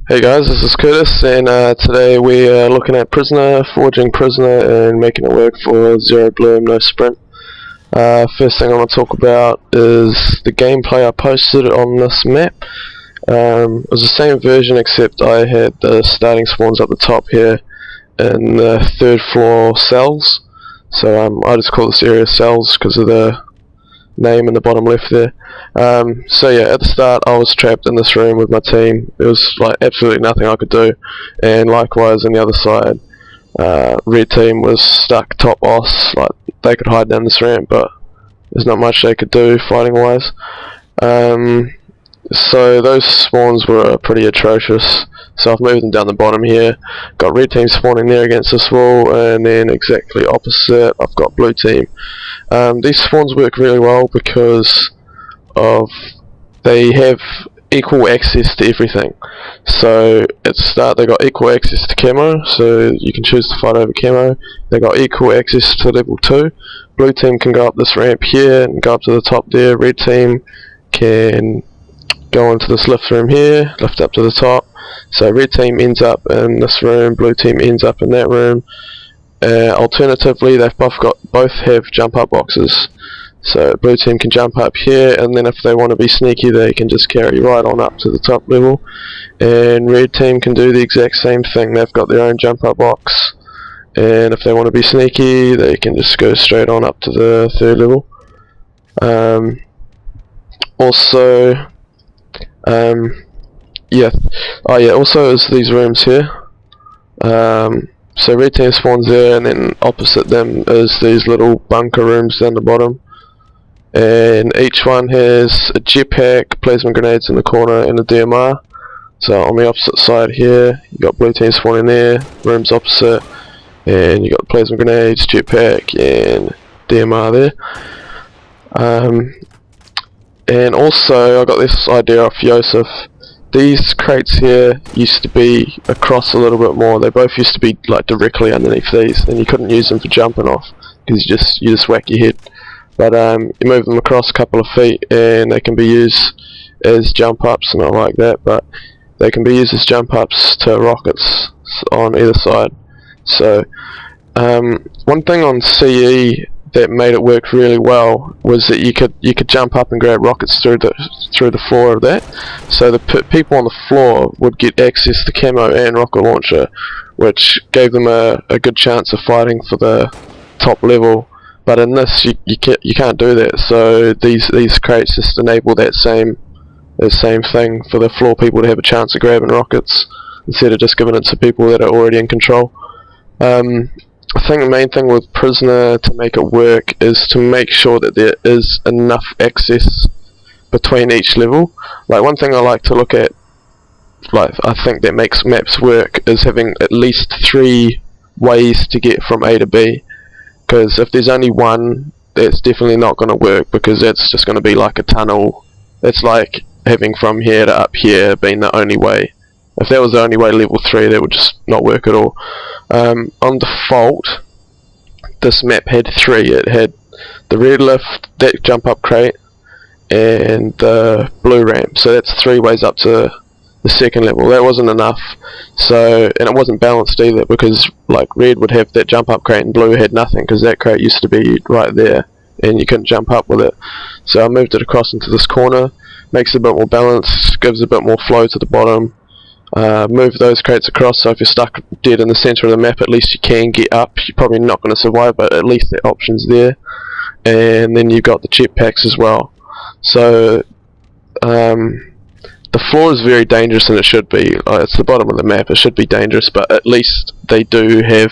Hey guys, this is Kurtis, and today we are looking at Prisoner, forging Prisoner, and making it work for zero bloom, no sprint. First thing I want to talk about is the gameplay I posted on this map. It was the same version except I had the starting spawns up the top here in the third floor cells. So I just call this area cells because of the name in the bottom left there. So yeah, at the start I was trapped in this room with my team. There was like absolutely nothing I could do, and likewise on the other side, red team was stuck top boss. Like they could hide down this ramp, but there's not much they could do fighting wise. So those spawns were pretty atrocious. So I've moved them down the bottom here. Got red team spawning there against this wall, and then exactly opposite I've got blue team. These spawns work really well because of they have equal access to everything. So at the start they got equal access to camo, so you can choose to fight over camo. They got equal access to level 2. Blue team can go up this ramp here and go up to the top there. Red team can go into this lift room here, lift up to the top. So red team ends up in this room, blue team ends up in that room. Alternatively, they've both have jump up boxes. So blue team can jump up here, and then if they want to be sneaky, they can just carry right on up to the top level. And red team can do the exact same thing. They've got their own jump up box, and if they want to be sneaky, they can just go straight on up to the third level. Also is these rooms here. So red team spawns there, and then opposite them is these little bunker rooms down the bottom, and each one has a jetpack, plasma grenades in the corner, and a DMR. So on the opposite side here, you got blue team spawning there, rooms opposite, and you got plasma grenades, jetpack, and DMR there. And also I got this idea off Yosef. These crates here used to be across a little bit more. They both used to be like directly underneath these, and you couldn't use them for jumping off because you just whack your head. But you move them across a couple of feet, and they can be used as jump ups. Not like that, but they can be used as jump ups to rockets on either side. So one thing on CE that made it work really well was that you could jump up and grab rockets through the floor of that. So the people on the floor would get access to camo and rocket launcher, which gave them a good chance of fighting for the top level. But in this, you can't do that. So these crates just enable that same thing for the floor people to have a chance of grabbing rockets instead of just giving it to people that are already in control. I think the main thing with Prisoner to make it work is to make sure that there is enough access between each level. Like one thing I like to look at, like I think that makes maps work, is having at least 3 ways to get from A to B. Because if there's only one, that's definitely not going to work, because that's just going to be like a tunnel. It's like having from here to up here being the only way. If that was the only way level 3, that would just not work at all. On default, this map had 3. It had the red lift, that jump up crate, and the blue ramp. So that's 3 ways up to the second level. That wasn't enough. So, and it wasn't balanced either, because like red would have that jump up crate and blue had nothing, because that crate used to be right there and you couldn't jump up with it. So I moved it across into this corner, makes it a bit more balanced, gives a bit more flow to the bottom. Move those crates across, so if you're stuck dead in the centre of the map, at least you can get up. You're probably not going to survive, but at least the option's there. And then you've got the jetpacks as well. So the floor is very dangerous, and it should be. It's the bottom of the map, it should be dangerous, but at least they do have,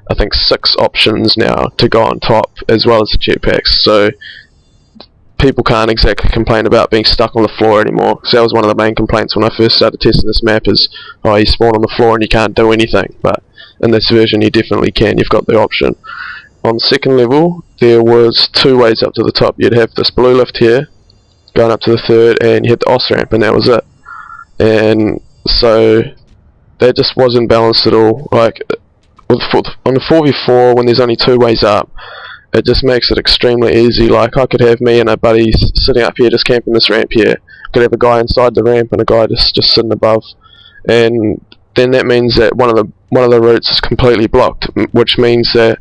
I think, 6 options now to go on top, as well as the jetpacks. So people can't exactly complain about being stuck on the floor anymore, because that was one of the main complaints when I first started testing this map, is you spawn on the floor and you can't do anything. But in this version you definitely can. You've got the option. On the second level there was 2 ways up to the top. You'd have this blue lift here going up to the third, and you had the OS ramp, and that was it. And so that just wasn't balanced at all. Like on the 4v4, when there's only 2 ways up, it just makes it extremely easy. Like I could have me and a buddy sitting up here just camping this ramp here. Could have a guy inside the ramp and a guy just sitting above, and then that means that one of the routes is completely blocked, which means that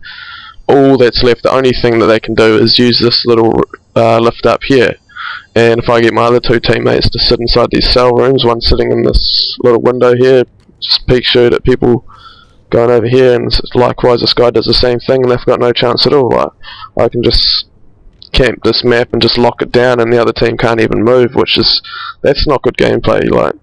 all that's left, the only thing that they can do is use this little lift up here. And if I get my other two teammates to sit inside these cell rooms, one sitting in this little window here, just peek shoot at people going over here, and likewise this guy does the same thing, and they've got no chance at all. Like, I can just camp this map and just lock it down, and the other team can't even move, that's not good gameplay. Like,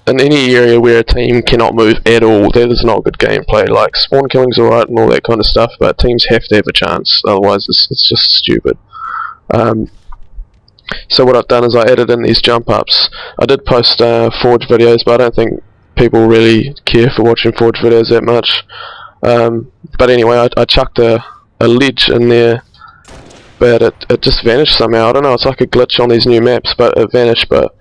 in any area where a team cannot move at all, that is not good gameplay. Like, spawn killing's alright and all that kind of stuff, but teams have to have a chance, otherwise it's just stupid. So what I've done is I added in these jump ups. I did post Forge videos, but I don't think people really care for watching Forge videos that much. But anyway, I chucked a ledge in there, but it just vanished somehow. I don't know, it's like a glitch on these new maps, but it vanished. But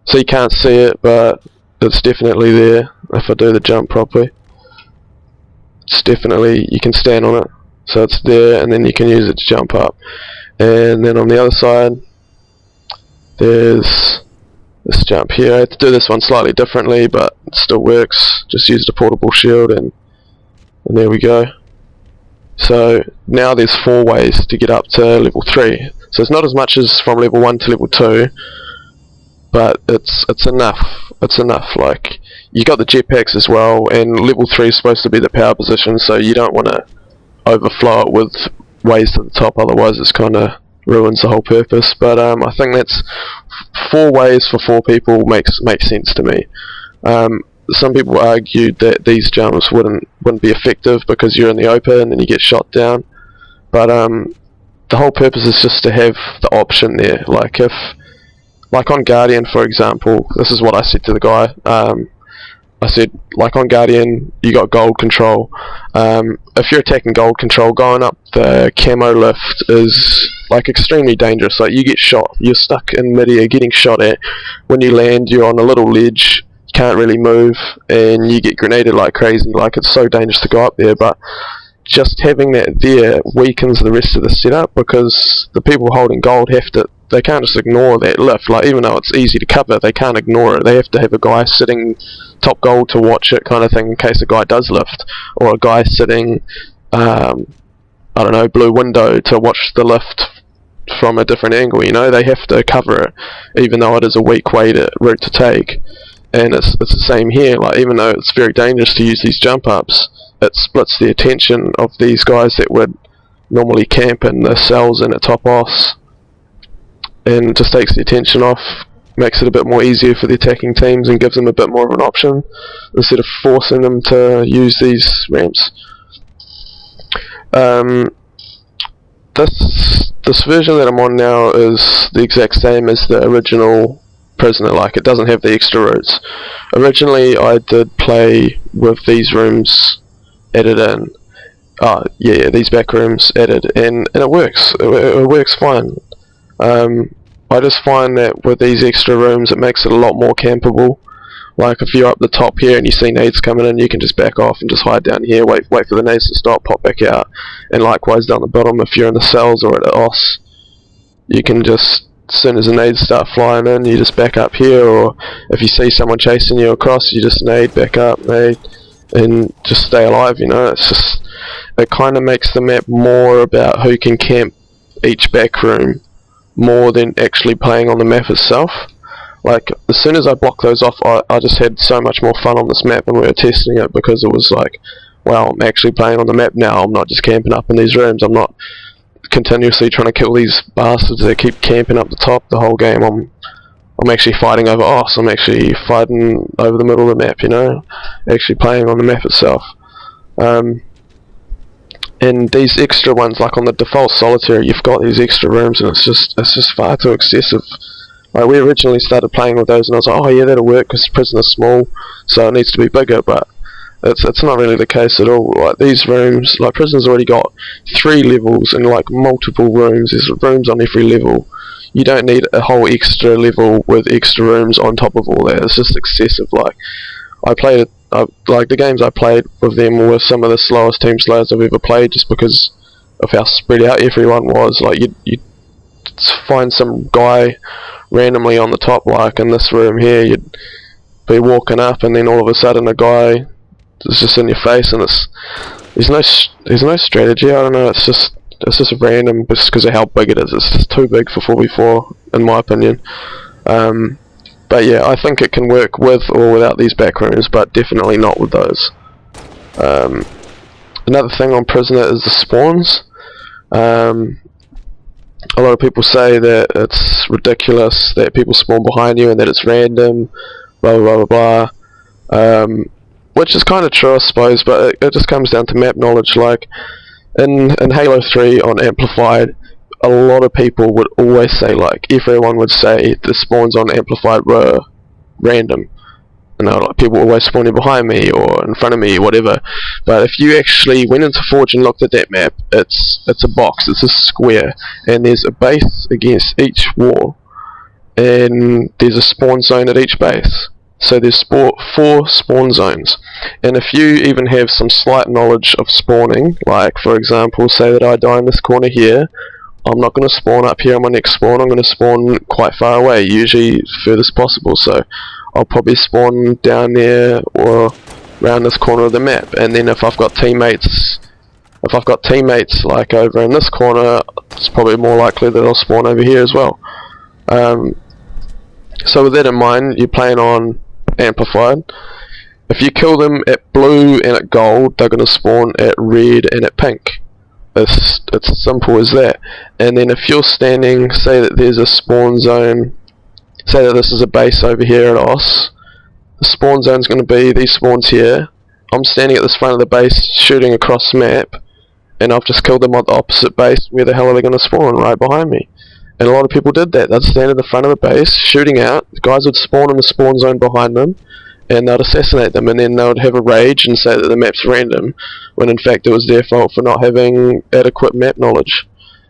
so you can't see it, but it's definitely there if I do the jump properly. It's definitely, you can stand on it, so it's there, and then you can use it to jump up. And then on the other side, there's this jump here. I had to do this one slightly differently, but it still works. Just used a portable shield, and there we go. So now there's 4 ways to get up to level 3. So it's not as much as from level 1 to level 2, but it's enough. It's enough. Like, you got the jetpacks as well, and level 3 is supposed to be the power position, so you don't want to overflow it with ways to the top, otherwise it's kind of ruins the whole purpose. But I think that's 4 ways for 4 people makes sense to me. Some people argued that these jumps wouldn't be effective because you're in the open and you get shot down, but the whole purpose is just to have the option there. Like on Guardian, for example, this is what I said to the guy. I said, like on Guardian, you got gold control. If you're attacking gold control, going up the camo lift is like extremely dangerous. Like, you get shot, you're stuck in midair getting shot at. When you land, you're on a little ledge, can't really move, and you get grenaded like crazy. Like, it's so dangerous to go up there. But just having that there weakens the rest of the setup, because the people holding gold they can't just ignore that lift. Like, even though it's easy to cover, they can't ignore it. They have to have a guy sitting top gold to watch it, kind of thing, in case a guy does lift, or a guy sitting I don't know, blue window to watch the lift from a different angle. You know, they have to cover it, even though it is a weak route to take. And it's the same here. Like, even though it's very dangerous to use these jump ups, it splits the attention of these guys that would normally camp in the cells and at top offs, and just takes the attention off, makes it a bit more easier for the attacking teams, and gives them a bit more of an option instead of forcing them to use these ramps. This version that I'm on now is the exact same as the original Prisoner. Like, it doesn't have the extra routes. Originally I did play with these rooms added in. These back rooms added, and it works. It works fine. I just find that with these extra rooms it makes it a lot more campable. Like, if you're up the top here and you see nades coming in, you can just back off and just hide down here, wait for the nades to stop, pop back out. And likewise down the bottom, if you're in the cells or at the OS, you can just, as soon as the nades start flying in, you just back up here, or if you see someone chasing you across, you just nade, back up, nade, and just stay alive, you know. It kind of makes the map more about who can camp each back room, more than actually playing on the map itself. Like, as soon as I blocked those off, I just had so much more fun on this map when we were testing it, because it was like, wow, I'm actually playing on the map now. I'm not just camping up in these rooms. I'm not continuously trying to kill these bastards that keep camping up the top the whole game. I'm actually fighting over OS. I'm actually fighting over the middle of the map, you know, actually playing on the map itself. And these extra ones, like on the default solitaire, you've got these extra rooms, and it's just far too excessive. Like, we originally started playing with those, and I was like, oh yeah, that'll work because Prisoner's small, so it needs to be bigger. But it's not really the case at all. Like, these rooms, like, Prisoner's already got 3 levels and like multiple rooms. There's rooms on every level. You don't need a whole extra level with extra rooms on top of all that. It's just excessive. Like, like, the games I played with them were some of the slowest team slayers I've ever played, just because of how spread out everyone was. Like, you'd find some guy randomly on the top, like in this room here, be walking up, and then all of a sudden a guy is just in your face, and there's no strategy. I don't know. It's just random just because of how big it is. It's just too big for 4v4, in my opinion. But yeah, I think it can work with or without these back rooms, but definitely not with those. Another thing on Prisoner is the spawns. A lot of people say that it's ridiculous that people spawn behind you and that it's random, blah blah blah blah. Which is kind of true, I suppose, but it just comes down to map knowledge. Like in Halo 3 on Amplified, a lot of people would always say, like everyone would say, the spawns on Amplified were random. You know, like people always spawning behind me or in front of me or whatever. But if you actually went into Forge and looked at that map, it's a box, it's a square, and there's a base against each wall, and there's a spawn zone at each base. So there's 4 spawn zones, and if you even have some slight knowledge of spawning, like for example, say that I die in this corner here, I'm not going to spawn up here on my next spawn, I'm going to spawn quite far away, usually furthest possible, so I'll probably spawn down there or around this corner of the map, and then if I've got teammates like over in this corner, it's probably more likely that I'll spawn over here as well. So with that in mind, you're playing on Amplified. If you kill them at blue and at gold, they're going to spawn at red and at pink. It's as simple as that. And then if you're standing, say that there's a spawn zone, say that this is a base over here at OS, the spawn zone is going to be these spawns here. I'm standing at this front of the base shooting across the map, and I've just killed them on the opposite base. Where the hell are they going to spawn? Right behind me. And a lot of people did that. They'd stand at the front of the base shooting out, the guys would spawn in the spawn zone behind them, and they'd assassinate them, and then they would have a rage and say that the map's random, when in fact it was their fault for not having adequate map knowledge.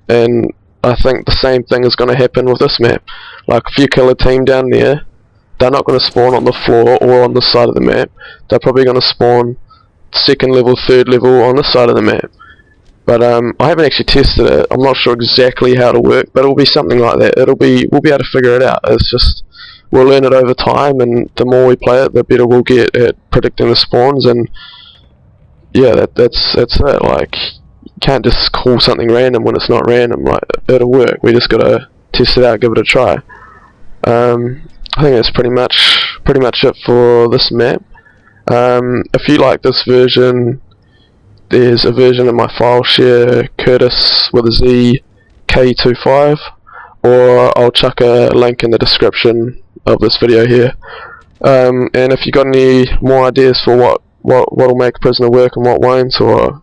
And I think the same thing is going to happen with this map. Like if you kill a team down there, they're not going to spawn on the floor or on the side of the map. They're probably going to spawn second level, third level on this side of the map. But I haven't actually tested it. I'm not sure exactly how it'll work, but it'll be something like that. We'll be able to figure it out. It's just we'll learn it over time, and the more we play it, the better we'll get at predicting the spawns. And yeah, that's it. Like you can't just call something random when it's not random. Like it'll work. We just gotta test it out, give it a try. I think that's pretty much it for this map. If you like this version, there's a version of my file share, Kurtis with a Z K25, or I'll chuck a link in the description of this video here. And if you got any more ideas for what'll make Prisoner work and what won't, or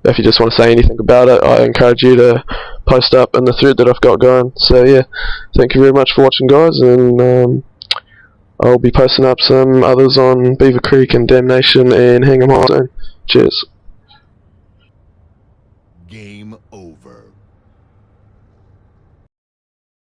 if you just want to say anything about it, I encourage you to post up in the thread that I've got going. So yeah, thank you very much for watching, guys, and I'll be posting up some others on Beaver Creek and Damnation and Hang 'em High soon. Cheers. Game over.